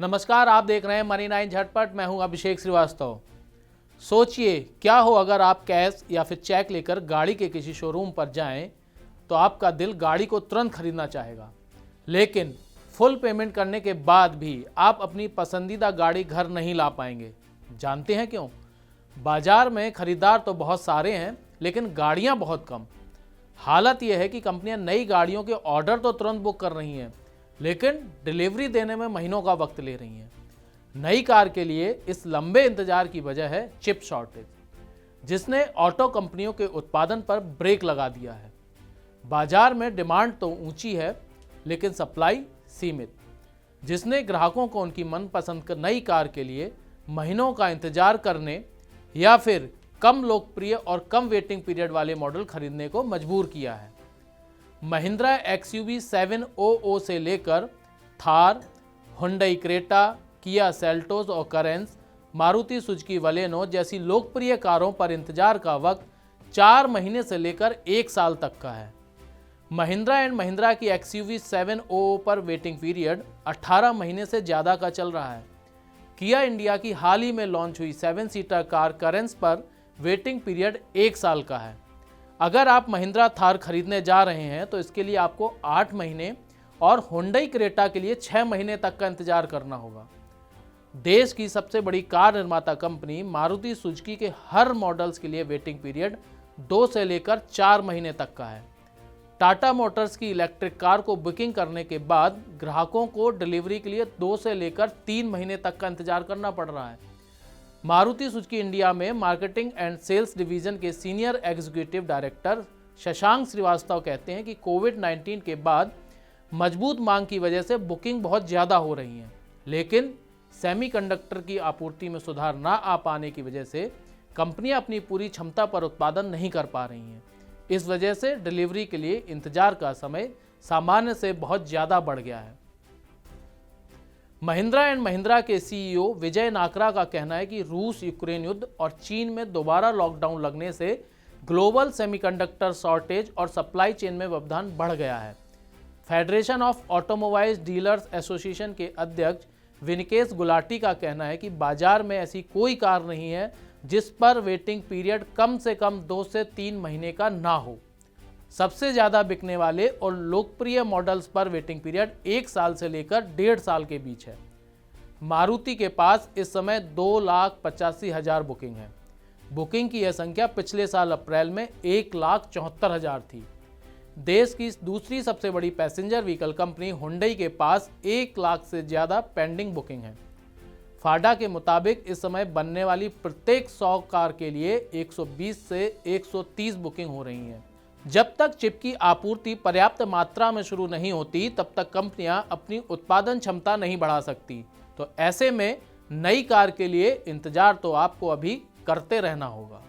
नमस्कार, आप देख रहे हैं मनी 9 झटपट। मैं हूं अभिषेक श्रीवास्तव। सोचिए क्या हो अगर आप कैश या फिर चेक लेकर गाड़ी के किसी शोरूम पर जाएं तो आपका दिल गाड़ी को तुरंत खरीदना चाहेगा, लेकिन फुल पेमेंट करने के बाद भी आप अपनी पसंदीदा गाड़ी घर नहीं ला पाएंगे। जानते हैं क्यों? बाजार में खरीदार तो बहुत सारे हैं, लेकिन गाड़ियां बहुत कम। हालत यह है कि कंपनियां नई गाड़ियों के ऑर्डर तो तुरंत बुक कर रही हैं, लेकिन डिलीवरी देने में महीनों का वक्त ले रही हैं। नई कार के लिए इस लंबे इंतजार की वजह है चिप शॉर्टेज, जिसने ऑटो कंपनियों के उत्पादन पर ब्रेक लगा दिया है। बाजार में डिमांड तो ऊंची है, लेकिन सप्लाई सीमित, जिसने ग्राहकों को उनकी मनपसंद नई कार के लिए महीनों का इंतजार करने या फिर कम लोकप्रिय और कम वेटिंग पीरियड वाले मॉडल खरीदने को मजबूर किया है। महिंद्रा XUV 700 से लेकर Thar, Hyundai Creta, Kia Seltos और करेंस, मारुति सुजुकी बलेनो जैसी लोकप्रिय कारों पर इंतजार का वक्त 4 महीने से लेकर 1 साल तक का है। महिंद्रा एंड महिंद्रा की XUV 700 पर वेटिंग पीरियड 18 महीने से ज़्यादा का चल रहा है। किया इंडिया की हाल ही में लॉन्च हुई 7 सीटर कार करेंस पर वेटिंग पीरियड 1 साल का है। अगर आप महिंद्रा थार खरीदने जा रहे हैं तो इसके लिए आपको 8 महीने और हुंडई क्रेटा के लिए 6 महीने तक का इंतजार करना होगा। देश की सबसे बड़ी कार निर्माता कंपनी मारुति सुजुकी के हर मॉडल्स के लिए वेटिंग पीरियड 2 से लेकर 4 महीने तक का है। टाटा मोटर्स की इलेक्ट्रिक कार को बुकिंग करने के बाद ग्राहकों को डिलीवरी के लिए 2 से लेकर 3 महीने तक का इंतजार करना पड़ रहा है। मारुति सुजुकी इंडिया में मार्केटिंग एंड सेल्स डिवीजन के senior executive director Shashank Srivastava कहते हैं कि कोविड-19 के बाद मजबूत मांग की वजह से बुकिंग बहुत ज़्यादा हो रही हैं, लेकिन सेमीकंडक्टर की आपूर्ति में सुधार ना आ पाने की वजह से कंपनियां अपनी पूरी क्षमता पर उत्पादन नहीं कर पा रही हैं। इस वजह से डिलीवरी के लिए इंतजार का समय सामान्य से बहुत ज़्यादा बढ़ गया है। महिंद्रा एंड महिंद्रा के CEO विजय नाकरा का कहना है कि रूस यूक्रेन युद्ध और चीन में दोबारा लॉकडाउन लगने से ग्लोबल सेमीकंडक्टर शॉर्टेज और सप्लाई चेन में व्यवधान बढ़ गया है। Federation of automobiles dealers association के अध्यक्ष विनिकेश गुलाटी का कहना है कि बाजार में ऐसी कोई कार नहीं है जिस पर वेटिंग पीरियड कम से कम 2 से 3 महीने का ना हो। सबसे ज़्यादा बिकने वाले और लोकप्रिय मॉडल्स पर वेटिंग पीरियड 1 साल से लेकर 1.5 साल के बीच है। मारुति के पास इस समय 2,85,000 बुकिंग है। बुकिंग की यह संख्या पिछले साल अप्रैल में 1,74,000 थी। देश की दूसरी सबसे बड़ी पैसेंजर व्हीकल कंपनी हुंडई के पास 1 लाख से ज़्यादा पेंडिंग बुकिंग है। फाडा के मुताबिक इस समय बनने वाली प्रत्येक 100 कार के लिए 120 से 130 बुकिंग हो रही हैं। जब तक चिप की आपूर्ति पर्याप्त मात्रा में शुरू नहीं होती, तब तक कंपनियां अपनी उत्पादन क्षमता नहीं बढ़ा सकती। तो ऐसे में नई कार के लिए इंतजार तो आपको अभी करते रहना होगा।